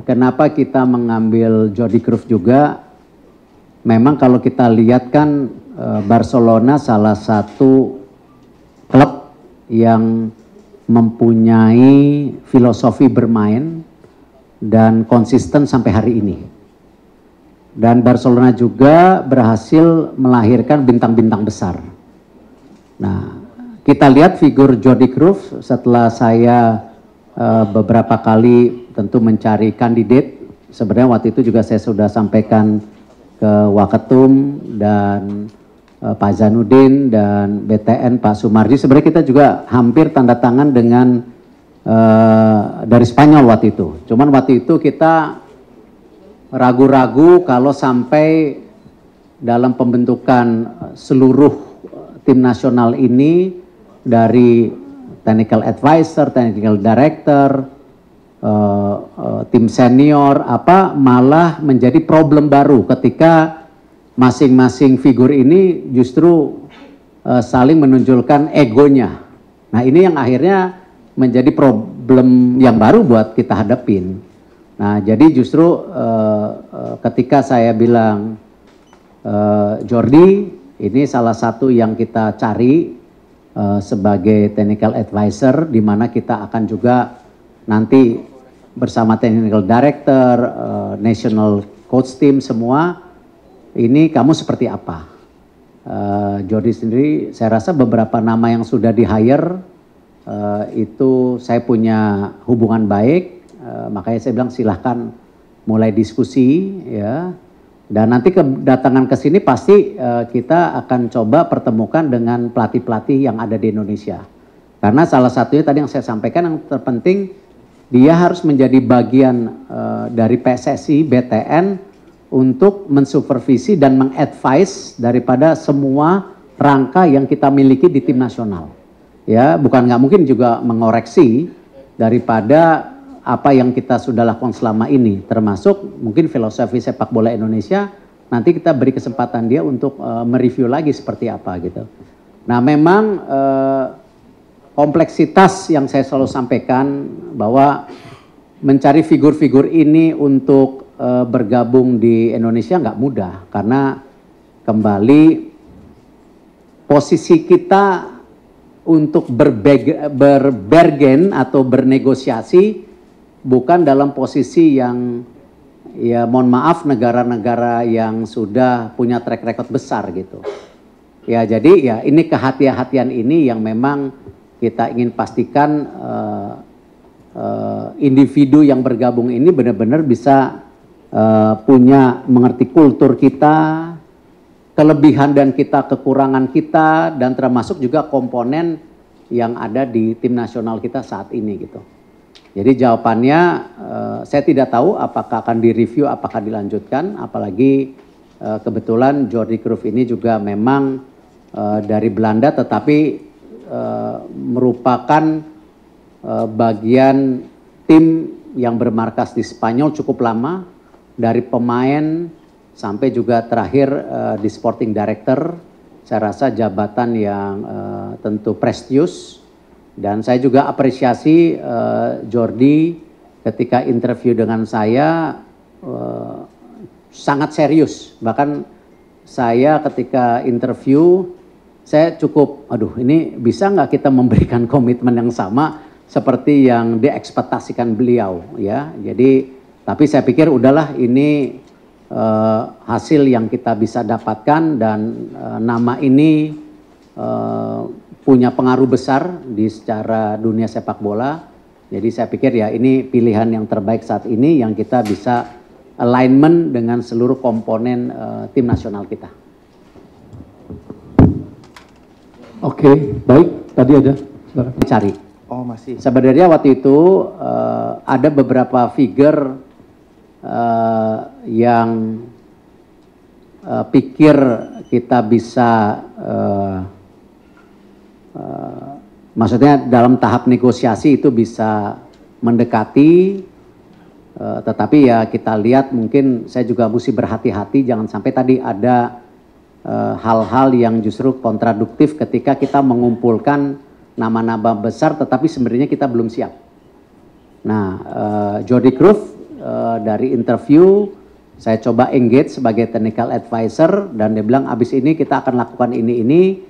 kenapa kita mengambil Jordi Cruyff juga? Memang kalau kita lihat kan Barcelona salah satu klub yang mempunyai filosofi bermain dan konsisten sampai hari ini. Dan Barcelona juga berhasil melahirkan bintang-bintang besar. Nah, kita lihat figur Jordi Cruyff setelah saya beberapa kali tentu mencari kandidat. Sebenarnya waktu itu juga saya sudah sampaikan ke Waketum dan Pak Zainuddin dan BTN Pak Sumarji. Sebenarnya kita juga hampir tanda tangan dengan dari Spanyol waktu itu. Cuman waktu itu kita ragu-ragu kalau sampai dalam pembentukan seluruh tim nasional ini dari technical advisor, technical director, tim senior, malah menjadi problem baru ketika masing-masing figur ini justru saling menunjukkan egonya. Nah, ini yang akhirnya menjadi problem yang baru buat kita hadapin. Nah, jadi justru ketika saya bilang Jordi, ini salah satu yang kita cari sebagai technical advisor, di mana kita akan juga nanti bersama technical director, national coach team semua, ini kamu seperti apa? Jordi sendiri, saya rasa beberapa nama yang sudah di-hire, itu saya punya hubungan baik, makanya saya bilang silahkan mulai diskusi ya. Dan nanti kedatangan ke sini pasti kita akan coba pertemukan dengan pelatih-pelatih yang ada di Indonesia. Karena salah satunya tadi yang saya sampaikan yang terpenting, dia harus menjadi bagian dari PSSI, BTN untuk mensupervisi dan mengadvise daripada semua rangka yang kita miliki di tim nasional. Ya, bukan nggak mungkin juga mengoreksi daripada apa yang kita sudah lakukan selama ini, termasuk mungkin filosofi sepak bola Indonesia, nanti kita beri kesempatan dia untuk mereview lagi seperti apa gitu. Nah, memang kompleksitas yang saya selalu sampaikan bahwa mencari figur-figur ini untuk bergabung di Indonesia nggak mudah, karena kembali posisi kita untuk berbergen atau bernegosiasi bukan dalam posisi yang, ya mohon maaf, negara-negara yang sudah punya track record besar gitu. Ya, jadi ya ini kehati-hatian ini yang memang kita ingin pastikan individu yang bergabung ini benar-benar bisa punya mengerti kultur kita, kelebihan dan kekurangan kita, dan termasuk juga komponen yang ada di tim nasional kita saat ini gitu. Jadi jawabannya saya tidak tahu apakah akan direview, apakah dilanjutkan, apalagi kebetulan Jordi Cruyff ini juga memang dari Belanda, tetapi merupakan bagian tim yang bermarkas di Spanyol cukup lama, dari pemain sampai juga terakhir di sporting director. Saya rasa jabatan yang tentu prestigious. Dan saya juga apresiasi Jordi ketika interview dengan saya sangat serius. Bahkan saya ketika interview, saya cukup, aduh ini bisa nggak kita memberikan komitmen yang sama seperti yang diekspektasikan beliau ya. Jadi, tapi saya pikir udahlah ini hasil yang kita bisa dapatkan, dan nama ini punya pengaruh besar di secara dunia sepak bola. Jadi saya pikir ya ini pilihan yang terbaik saat ini yang kita bisa alignment dengan seluruh komponen tim nasional kita. Oke, baik. Tadi ada. Cari. Oh, masih. Sebenarnya waktu itu ada beberapa figure yang pikir kita bisa maksudnya dalam tahap negosiasi itu bisa mendekati, tetapi ya kita lihat mungkin saya juga mesti berhati-hati jangan sampai tadi ada hal-hal yang justru kontraduktif ketika kita mengumpulkan nama-nama besar tetapi sebenarnya kita belum siap. Nah, Jordi Cruyff dari interview, saya coba engage sebagai technical advisor dan dia bilang abis ini kita akan lakukan ini.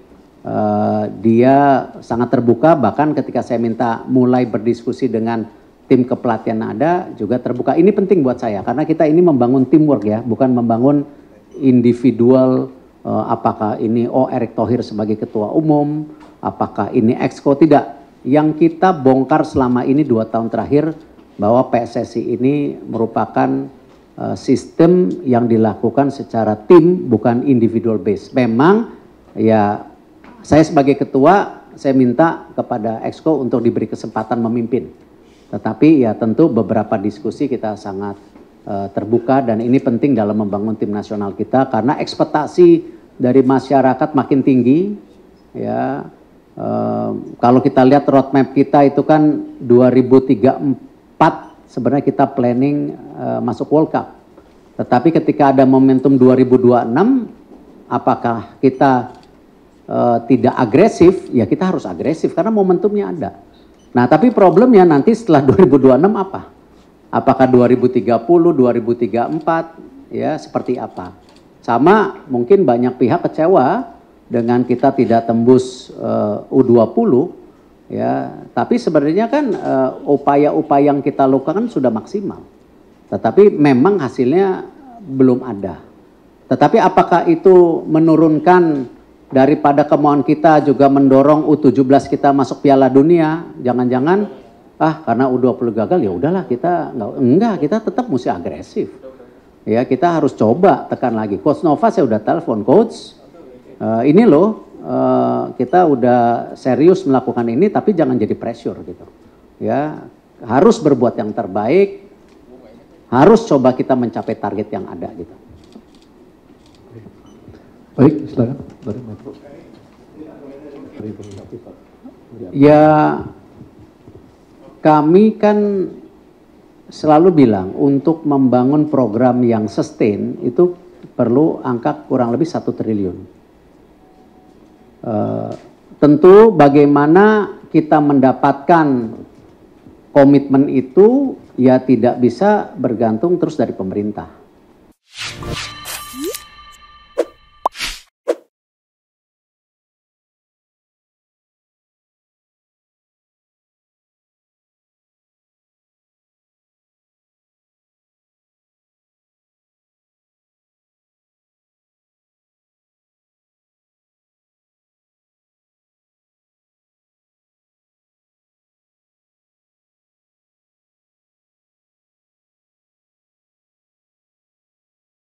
Dia sangat terbuka, bahkan ketika saya minta mulai berdiskusi dengan tim kepelatihan ada juga terbuka. Ini penting buat saya karena kita ini membangun teamwork ya, bukan membangun individual. Apakah ini Erick Thohir sebagai ketua umum, apakah ini Exco, tidak. Yang kita bongkar selama ini 2 tahun terakhir bahwa PSSI ini merupakan sistem yang dilakukan secara tim bukan individual base. Memang ya saya sebagai ketua, saya minta kepada Exco untuk diberi kesempatan memimpin. Tetapi ya tentu beberapa diskusi kita sangat terbuka dan ini penting dalam membangun tim nasional kita karena ekspektasi dari masyarakat makin tinggi. Ya, kalau kita lihat roadmap kita itu kan 2034 sebenarnya kita planning masuk World Cup. Tetapi ketika ada momentum 2026, apakah kita tidak agresif, ya kita harus agresif karena momentumnya ada. Nah tapi problemnya nanti setelah 2026 apa? Apakah 2030, 2034, ya seperti apa? Sama mungkin banyak pihak kecewa dengan kita tidak tembus U20, ya. Tapi sebenarnya kan upaya-upaya yang kita lakukan sudah maksimal. Tetapi memang hasilnya belum ada. Tetapi apakah itu menurunkan daripada kemauan kita juga mendorong U17 kita masuk Piala Dunia, jangan-jangan karena U20 gagal ya udahlah kita enggak, kita tetap mesti agresif. Ya, kita harus coba tekan lagi. Coach Nova saya udah telepon, coach. Ini loh kita udah serius melakukan ini tapi jangan jadi pressure gitu. Ya, harus berbuat yang terbaik. Harus coba kita mencapai target yang ada gitu. Baik, silakan. Ya, kami kan selalu bilang untuk membangun program yang sustain itu perlu angka kurang lebih 1 triliun. Tentu bagaimana kita mendapatkan komitmen itu ya tidak bisa bergantung terus dari pemerintah.